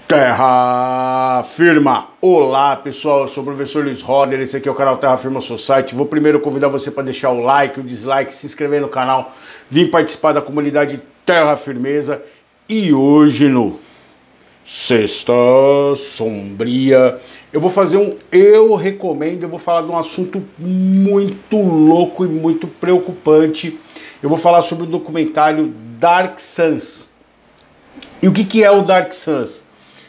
Terra Firma! Olá pessoal, eu sou o professor Luiz Roder, esse aqui é o canal Terra Firma Society. Vou primeiro convidar você para deixar o like, o dislike, se inscrever no canal, vir participar da comunidade Terra Firmeza. E hoje no Sexta Sombria eu vou fazer eu vou falar de um assunto muito louco e muito preocupante. Eu vou falar sobre o documentário Dark Suns. E o que é o Dark Suns?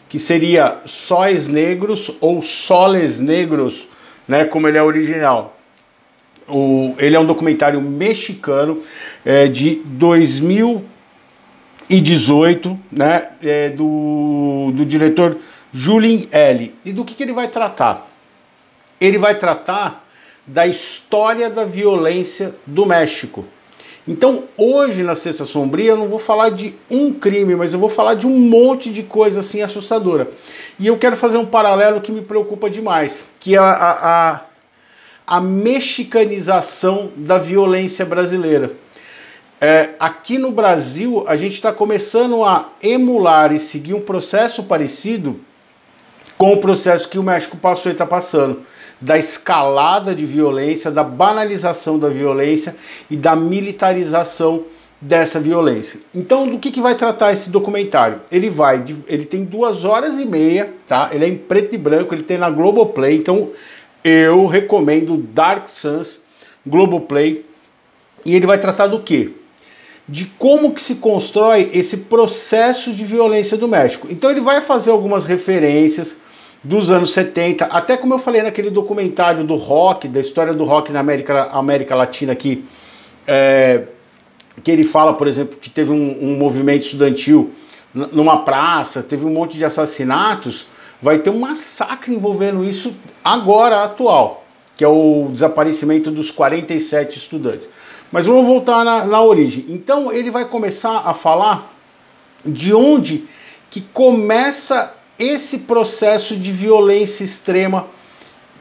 Que seria Sóis Negros ou Soles Negros, né, como ele é original. Ele é um documentário mexicano de 2018, né, do diretor Julien L. E do que ele vai tratar? Ele vai tratar da história da violência do México. Então hoje na Sexta Sombria eu não vou falar de um crime, mas eu vou falar de um monte de coisa assim assustadora. E eu quero fazer um paralelo que me preocupa demais, que é a mexicanização da violência brasileira. Aqui no Brasil a gente está começando a emular e seguir um processo parecido com o processo que o México passou e está passando, da escalada de violência, da banalização da violência e da militarização dessa violência. Então, do que vai tratar esse documentário? Ele tem 2h30, tá? Ele é em preto e branco, ele tem na Globoplay, então eu recomendo Dark Suns, Globoplay, e ele vai tratar do quê? De como que se constrói esse processo de violência do México. Então ele vai fazer algumas referências dos anos 70, até como eu falei naquele documentário do rock, da história do rock na América Latina aqui, que ele fala, por exemplo, que teve um movimento estudantil numa praça, teve um monte de assassinatos, vai ter um massacre envolvendo isso agora, atual, que é o desaparecimento dos 47 estudantes. Mas vamos voltar na origem. Então ele vai começar a falar de onde que começa esse processo de violência extrema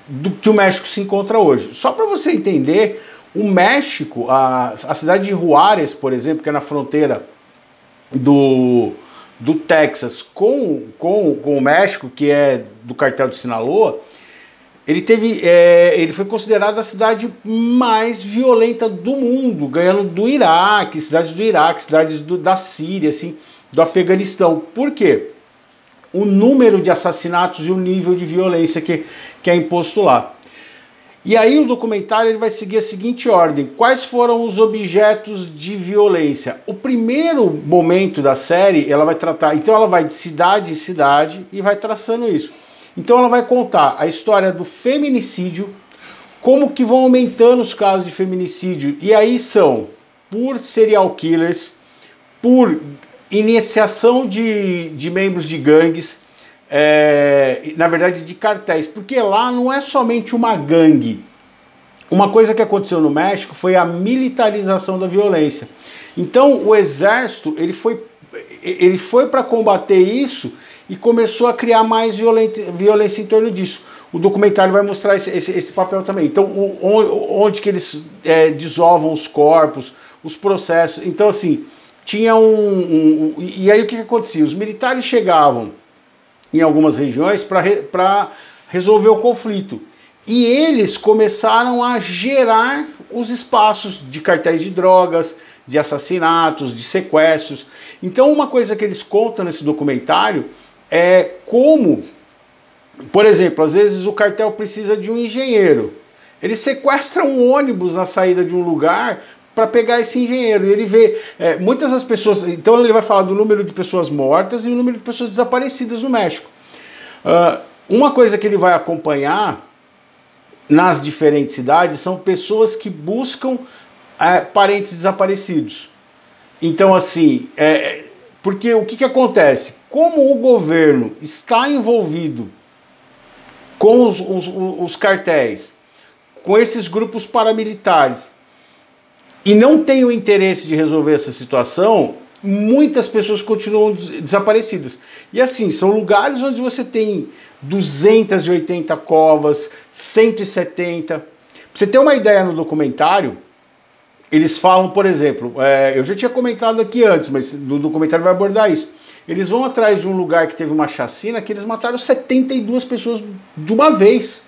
do que o México se encontra hoje. Só para você entender, o México, a cidade de Juárez, por exemplo, que é na fronteira do Texas com o México, que é do cartel de Sinaloa, ele foi considerado a cidade mais violenta do mundo, ganhando do Iraque, cidades da Síria, assim, do Afeganistão. Por quê? O número de assassinatos e o nível de violência que é imposto lá. E aí o documentário ele vai seguir a seguinte ordem: quais foram os objetos de violência? O primeiro momento da série, ela vai tratar, então ela vai de cidade em cidade e vai traçando isso. Então ela vai contar a história do feminicídio, como que vão aumentando os casos de feminicídio, e aí são por serial killers, por iniciação de membros de gangues, na verdade de cartéis, porque lá não é somente uma gangue. Uma coisa que aconteceu no México foi a militarização da violência. Então o exército ele foi para combater isso e começou a criar mais violência em torno disso. O documentário vai mostrar esse papel também. Então onde que eles desovam os corpos, os processos. Então assim, tinha e aí o que acontecia? Os militares chegavam em algumas regiões para resolver o conflito. E eles começaram a gerar os espaços de cartéis de drogas, de assassinatos, de sequestros. Então uma coisa que eles contam nesse documentário é como, por exemplo, às vezes o cartel precisa de um engenheiro. Eles sequestram um ônibus na saída de um lugar para pegar esse engenheiro. E ele vê muitas das pessoas. Então ele vai falar do número de pessoas mortas e o número de pessoas desaparecidas no México. Uma coisa que ele vai acompanhar nas diferentes cidades são pessoas que buscam parentes desaparecidos. Então assim, porque o que acontece? Como o governo está envolvido com os cartéis, com esses grupos paramilitares, e não tem o interesse de resolver essa situação, muitas pessoas continuam desaparecidas. E assim, são lugares onde você tem 280 covas, 170. Pra você ter uma ideia no documentário, eles falam, por exemplo, eu já tinha comentado aqui antes, mas no documentário vai abordar isso. eles vão atrás de um lugar que teve uma chacina que eles mataram 72 pessoas de uma vez.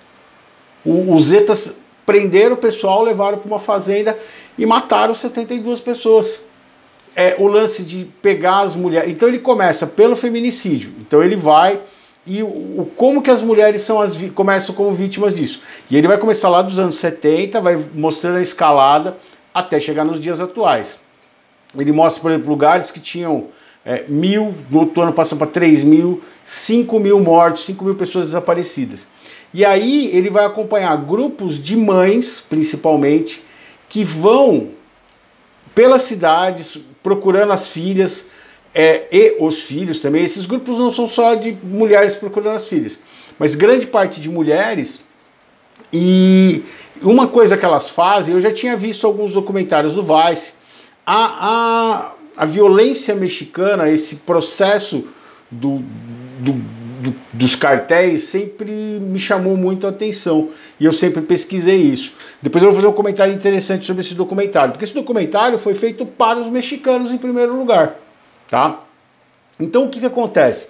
Os Zetas prenderam o pessoal, levaram para uma fazenda e mataram 72 pessoas. O lance de pegar as mulheres. Então ele começa pelo feminicídio. Então ele vai e como que as mulheres começam como vítimas disso. E ele vai começar lá dos anos 70, vai mostrando a escalada até chegar nos dias atuais. Ele mostra, por exemplo, lugares que tinham 1.000, no outro ano passou para 3.000, 5.000 mortos, 5.000 pessoas desaparecidas. E aí ele vai acompanhar grupos de mães, principalmente, que vão pelas cidades procurando as filhas e os filhos também. Esses grupos não são só de mulheres procurando as filhas, mas grande parte de mulheres. E uma coisa que elas fazem, eu já tinha visto alguns documentários do Vice, a violência mexicana, esse processo dos cartéis sempre me chamou muito a atenção e eu sempre pesquisei isso. Depois eu vou fazer um comentário interessante sobre esse documentário, porque esse documentário foi feito para os mexicanos em primeiro lugar, tá? Então o que acontece?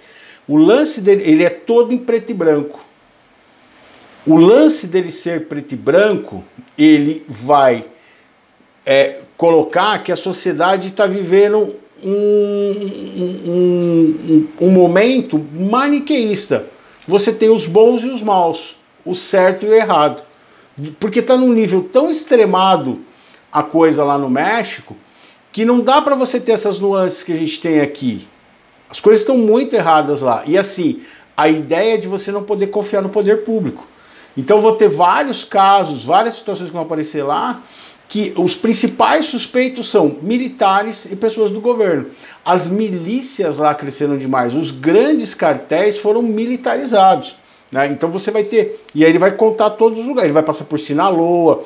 O lance dele, ele é todo em preto e branco. O lance dele ser preto e branco, ele vai colocar que a sociedade está vivendo um momento maniqueísta. Você tem os bons e os maus, o certo e o errado. Porque está num nível tão extremado a coisa lá no México que não dá para você ter essas nuances que a gente tem aqui. As coisas estão muito erradas lá. E assim, a ideia é de você não poder confiar no poder público. Então vou ter vários casos, várias situações que vão aparecer lá, que os principais suspeitos são militares e pessoas do governo. As milícias lá cresceram demais, os grandes cartéis foram militarizados, né? Então você vai ter, e aí ele vai contar todos os lugares, ele vai passar por Sinaloa,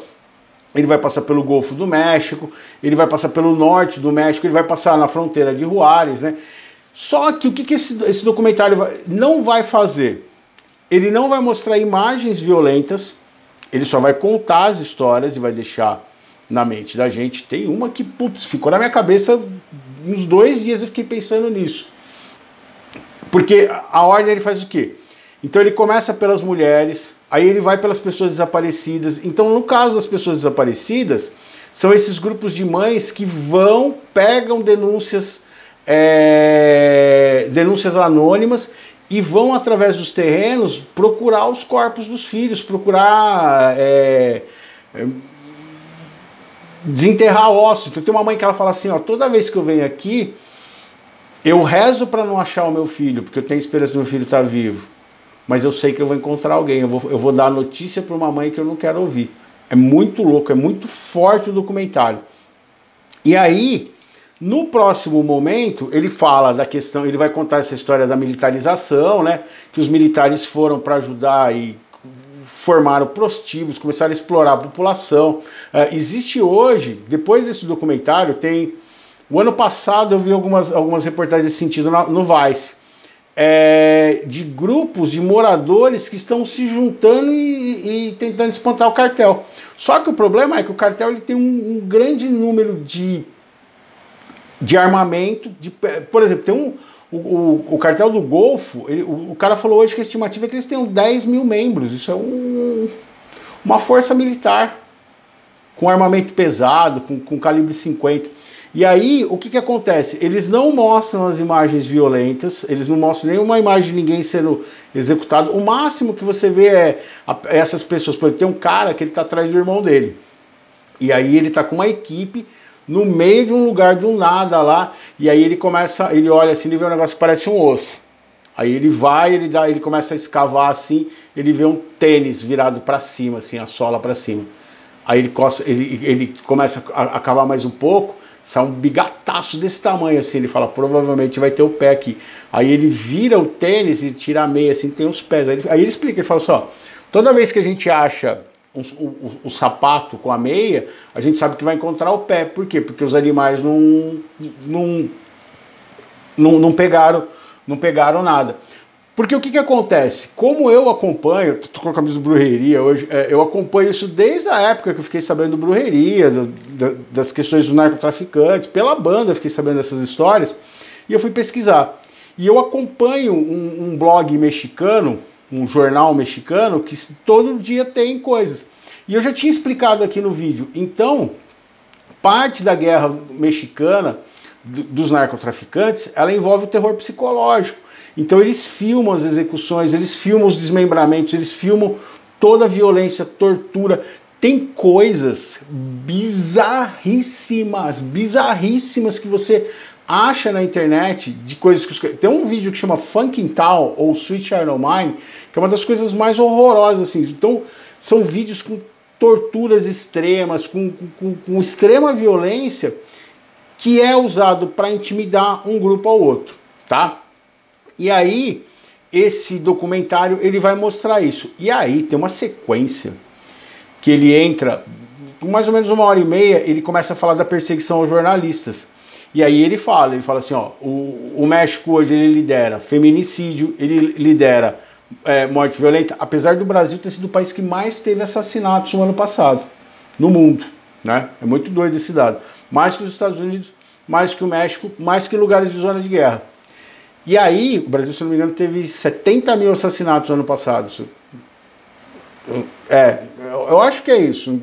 ele vai passar pelo Golfo do México, ele vai passar pelo norte do México, ele vai passar na fronteira de Juárez, né? Só que o que esse documentário não vai fazer? Ele não vai mostrar imagens violentas, ele só vai contar as histórias e vai deixar na mente da gente. Tem uma que, putz, ficou na minha cabeça uns 2 dias, eu fiquei pensando nisso. Porque a ordem ele faz o quê? Então ele começa pelas mulheres, aí ele vai pelas pessoas desaparecidas. Então no caso das pessoas desaparecidas, são esses grupos de mães que pegam denúncias anônimas e vão através dos terrenos procurar os corpos dos filhos, procurar desenterrar ossos. Então tem uma mãe que ela fala assim, ó, toda vez que eu venho aqui, eu rezo para não achar o meu filho, porque eu tenho esperança do meu filho estar vivo, mas eu sei que eu vou encontrar alguém, eu vou dar notícia para uma mãe que eu não quero ouvir. É muito louco, é muito forte o documentário. E aí, no próximo momento, ele fala da questão, ele vai contar essa história da militarização, né, que os militares foram para ajudar e formaram prostíbulos, começaram a explorar a população. Existe hoje, depois desse documentário, o ano passado eu vi algumas reportagens desse sentido no Vice, de grupos de moradores que estão se juntando e tentando espantar o cartel. Só que o problema é que o cartel ele tem um grande número de armamento, por exemplo, tem o cartel do Golfo, o cara falou hoje que a estimativa é que eles tenham 10 mil membros. Isso é uma força militar com armamento pesado, com calibre 50. E aí, o que acontece? Eles não mostram as imagens violentas, eles não mostram nenhuma imagem de ninguém sendo executado. O máximo que você vê é essas pessoas. Por exemplo, tem um cara que ele está atrás do irmão dele. E aí ele está com uma equipe no meio de um lugar do nada lá, e aí ele olha assim, ele vê um negócio que parece um osso. Aí ele vai, ele começa a escavar assim, ele vê um tênis virado para cima, assim, a sola para cima. Aí ele começa a cavar mais um pouco, sai um bigataço desse tamanho assim, ele fala, provavelmente vai ter o pé aqui. Aí ele vira o tênis e tira a meia assim, tem os pés. Aí ele explica, ele fala assim, ó, toda vez que a gente acha o sapato com a meia, a gente sabe que vai encontrar o pé. Por quê? Porque os animais não pegaram nada. Porque o que acontece? Como eu acompanho, tô com a camisa do Brujeria hoje, eu acompanho isso desde a época que eu fiquei sabendo do Brujeria, das questões dos narcotraficantes, pela banda eu fiquei sabendo dessas histórias, e eu fui pesquisar. E eu acompanho um blog mexicano, um jornal mexicano, que todo dia tem coisas. E eu já tinha explicado aqui no vídeo. Então, parte da guerra mexicana, dos narcotraficantes, ela envolve o terror psicológico. Então eles filmam as execuções, eles filmam os desmembramentos, eles filmam toda a violência, tortura. Tem coisas bizarríssimas que você acha na internet, de coisas que tem um vídeo que chama Funkin' Town ou Sweet Child O' Mine, que é uma das coisas mais horrorosas assim. Então são vídeos com torturas extremas, com extrema violência, que é usado para intimidar um grupo ao outro, tá? E aí esse documentário ele vai mostrar isso. E aí tem uma sequência que ele entra, com mais ou menos 1h30, ele começa a falar da perseguição aos jornalistas. E aí ele fala assim, ó, o México hoje ele lidera feminicídio, ele lidera morte violenta, apesar do Brasil ter sido o país que mais teve assassinatos no ano passado, no mundo, né? É muito doido esse dado. Mais que os Estados Unidos, mais que o México, mais que lugares de zona de guerra. E aí, o Brasil, se não me engano, teve 70 mil assassinatos no ano passado. Eu acho que é isso.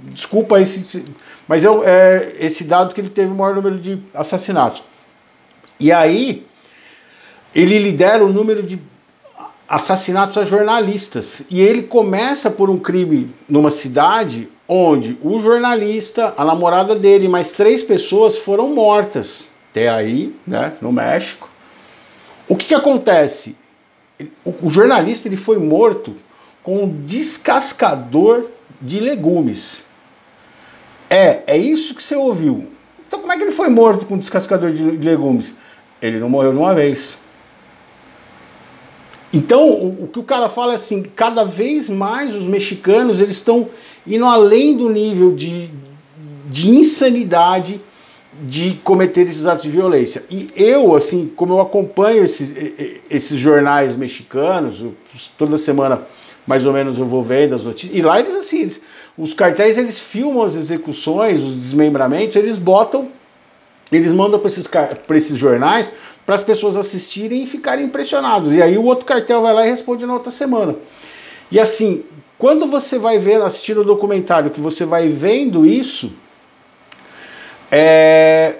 Desculpa mas esse dado que ele teve o maior número de assassinatos. E aí, ele lidera o número de assassinatos a jornalistas. E ele começa por um crime numa cidade onde o jornalista, a namorada dele e mais 3 pessoas foram mortas. Até aí, né, no México. O que acontece? O jornalista ele foi morto com um descascador de legumes. É isso que você ouviu. Então como é que ele foi morto com um descascador de legumes? Ele não morreu de uma vez. Então o que o cara fala é assim, cada vez mais os mexicanos eles estão indo além do nível de insanidade de cometer esses atos de violência. E eu, assim, como eu acompanho esses jornais mexicanos, toda semana mais ou menos eu vou vendo as notícias, e lá eles, assim, os cartéis, eles filmam as execuções, os desmembramentos, eles mandam para esses jornais, para as pessoas assistirem e ficarem impressionados. E aí o outro cartel vai lá e responde na outra semana. E assim, quando você vai vendo, assistindo o documentário, que você vai vendo isso,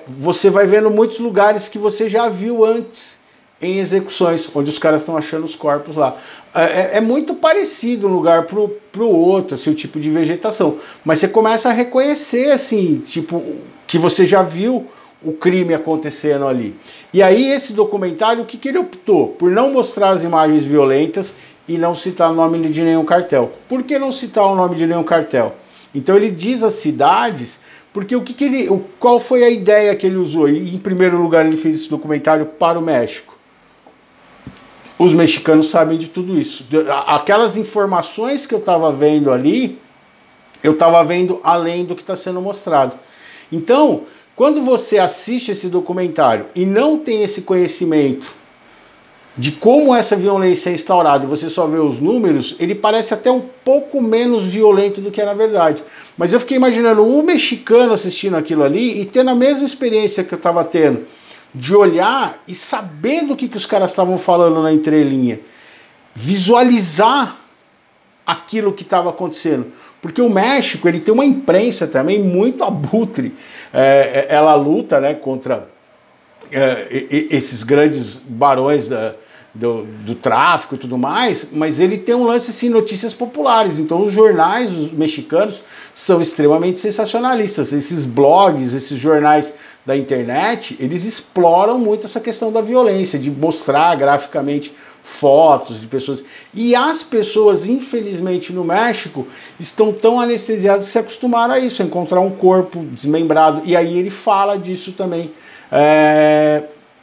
você vai vendo muitos lugares que você já viu antes em execuções, onde os caras estão achando os corpos lá. É muito parecido um lugar pro outro, assim, o tipo de vegetação. Mas você começa a reconhecer, assim, tipo, que você já viu o crime acontecendo ali. E aí esse documentário, o que ele optou? Por não mostrar as imagens violentas e não citar o nome de nenhum cartel. Por que não citar o nome de nenhum cartel? Então ele diz as cidades. Porque qual foi a ideia que ele usou? E, em primeiro lugar, ele fez esse documentário para o México. Os mexicanos sabem de tudo isso. Aquelas informações que eu estava vendo ali, eu estava vendo além do que está sendo mostrado. Então, quando você assiste esse documentário e não tem esse conhecimento de como essa violência é instaurada e você só vê os números, ele parece até um pouco menos violento do que é na verdade. Mas eu fiquei imaginando o mexicano assistindo aquilo ali e tendo a mesma experiência que eu estava tendo, de olhar e saber do que os caras estavam falando na entrelinha, visualizar aquilo que estava acontecendo. Porque o México ele tem uma imprensa também muito abutre. Ela luta, né, contra esses grandes barões do tráfico e tudo mais, mas ele tem um lance assim, notícias populares. Então os jornais mexicanos são extremamente sensacionalistas. Esses blogs, esses jornais da internet, eles exploram muito essa questão da violência, de mostrar graficamente fotos de pessoas. E as pessoas, infelizmente, no México, estão tão anestesiadas que se acostumaram a isso, a encontrar um corpo desmembrado. E aí ele fala disso também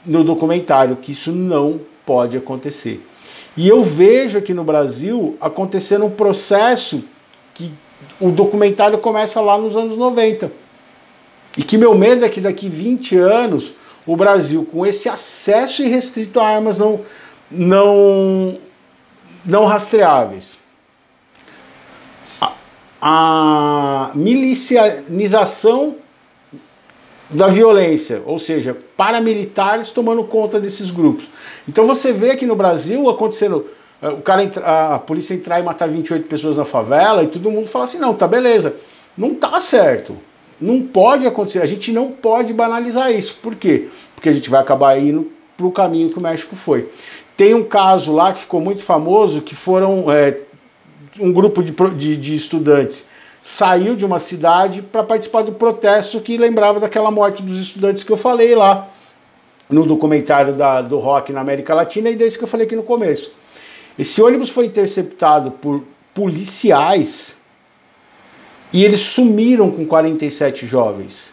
no documentário, que isso não pode acontecer. E eu vejo aqui no Brasil acontecendo um processo que o documentário começa lá nos anos 90. E que meu medo é que daqui 20 anos o Brasil, com esse acesso irrestrito a armas não rastreáveis, a milicianização da violência, ou seja, paramilitares tomando conta desses grupos. Então você vê aqui no Brasil acontecendo, a polícia entrar e matar 28 pessoas na favela e todo mundo fala assim, não, tá beleza, não tá certo, não pode acontecer, a gente não pode banalizar isso. Por quê? Porque a gente vai acabar indo para o caminho que o México foi. Tem um caso lá que ficou muito famoso, que foram um grupo de estudantes saiu de uma cidade para participar do protesto que lembrava daquela morte dos estudantes que eu falei lá no documentário do rock na América Latina e desse que eu falei aqui no começo. Esse ônibus foi interceptado por policiais e eles sumiram com 47 jovens.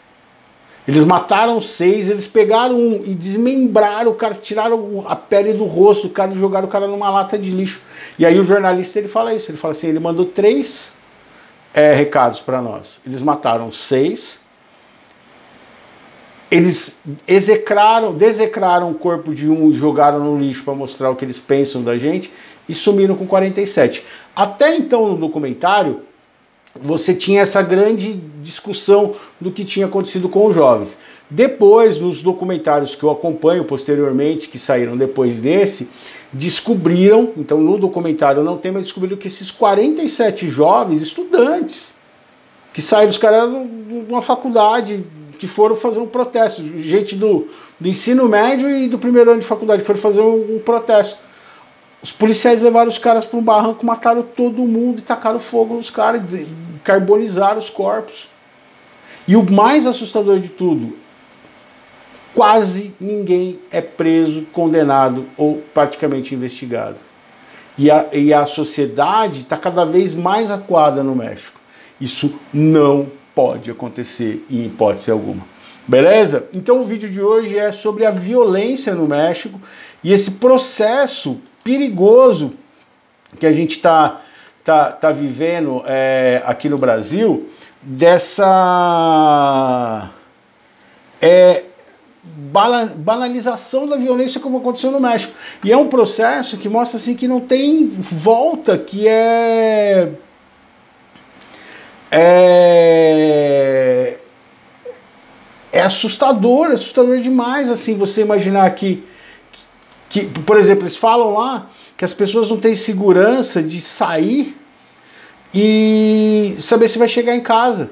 Eles mataram 6, eles pegaram um e desmembraram o cara, tiraram a pele do rosto do cara e jogaram o cara numa lata de lixo. E aí o jornalista ele fala isso, ele fala assim, ele mandou 3 recados para nós. Eles mataram 6, eles desecraram o corpo de um e jogaram no lixo para mostrar o que eles pensam da gente e sumiram com 47. Até então no documentário você tinha essa grande discussão do que tinha acontecido com os jovens. Depois, nos documentários que eu acompanho posteriormente, que saíram depois desse, descobriram, então no documentário não tem, mas descobriram que esses 47 jovens, estudantes, que saíram, os caras de uma faculdade, que foram fazer um protesto, gente do ensino médio e do primeiro ano de faculdade, que foram fazer um protesto. Os policiais levaram os caras para um barranco, mataram todo mundo e tacaram fogo nos caras, carbonizaram os corpos. E o mais assustador de tudo, quase ninguém é preso, condenado ou praticamente investigado. E a sociedade está cada vez mais acuada no México. Isso não pode acontecer em hipótese alguma. Beleza? Então o vídeo de hoje é sobre a violência no México e esse processo perigoso que a gente tá vivendo aqui no Brasil, dessa banalização da violência como aconteceu no México. E é um processo que mostra assim que não tem volta, que é assustador demais, assim, você imaginar que, por exemplo, eles falam lá que as pessoas não têm segurança de sair e saber se vai chegar em casa,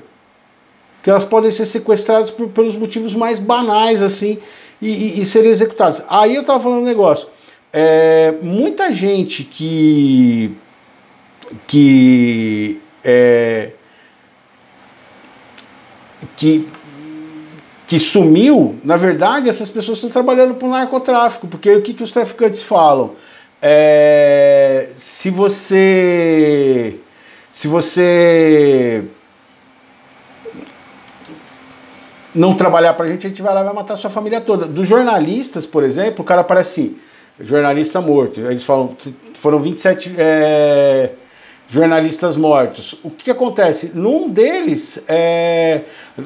que elas podem ser sequestradas pelos motivos mais banais, assim, e serem executadas. Aí eu tava falando um negócio, muita gente que sumiu, na verdade, essas pessoas estão trabalhando para o narcotráfico, porque o que os traficantes falam? Se você não trabalhar para a gente vai lá e vai matar a sua família toda. Dos jornalistas, por exemplo, o cara aparece assim, jornalista morto, eles falam, foram 27 jornalistas mortos. O que acontece? Num deles,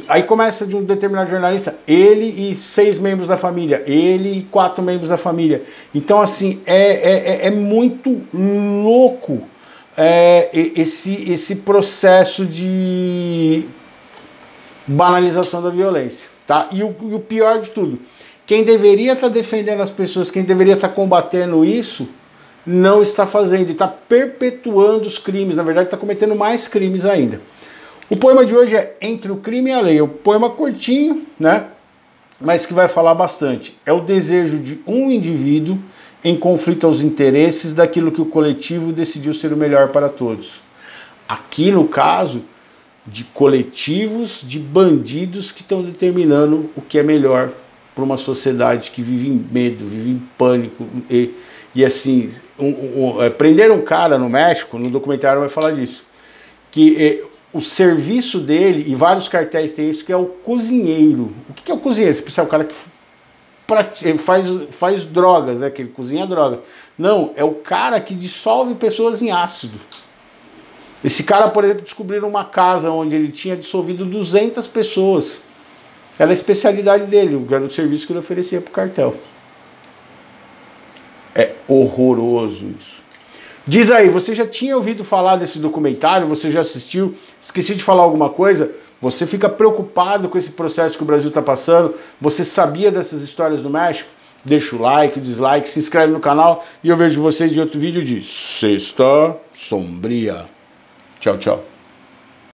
aí começa de um determinado jornalista, ele e 6 membros da família, ele e 4 membros da família. Então, assim, é muito louco esse processo de banalização da violência, tá? E o pior de tudo, quem deveria estar defendendo as pessoas, quem deveria estar combatendo isso, não está fazendo, está perpetuando os crimes, na verdade está cometendo mais crimes ainda. O poema de hoje é Entre o Crime e a Lei, é um poema curtinho, né? Mas que vai falar bastante. É o desejo de um indivíduo em conflito aos interesses daquilo que o coletivo decidiu ser o melhor para todos. Aqui no caso de coletivos de bandidos que estão determinando o que é melhor para uma sociedade que vive em medo, vive em pânico e assim, prenderam um cara no México, no documentário vai falar disso, que o serviço dele, e vários cartéis têm isso, que é o cozinheiro. O que é o cozinheiro? Você pensa, é o cara que faz drogas, né? Que ele cozinha droga. Não, é o cara que dissolve pessoas em ácido. Esse cara, por exemplo, descobriram uma casa onde ele tinha dissolvido 200 pessoas. Era a especialidade dele, era o serviço que ele oferecia para o cartel. É horroroso isso. Diz aí, você já tinha ouvido falar desse documentário? Você já assistiu? Esqueci de falar alguma coisa? Você fica preocupado com esse processo que o Brasil está passando? Você sabia dessas histórias do México? Deixa o like, dislike, se inscreve no canal e eu vejo vocês em outro vídeo de Sexta Sombria. Tchau, tchau.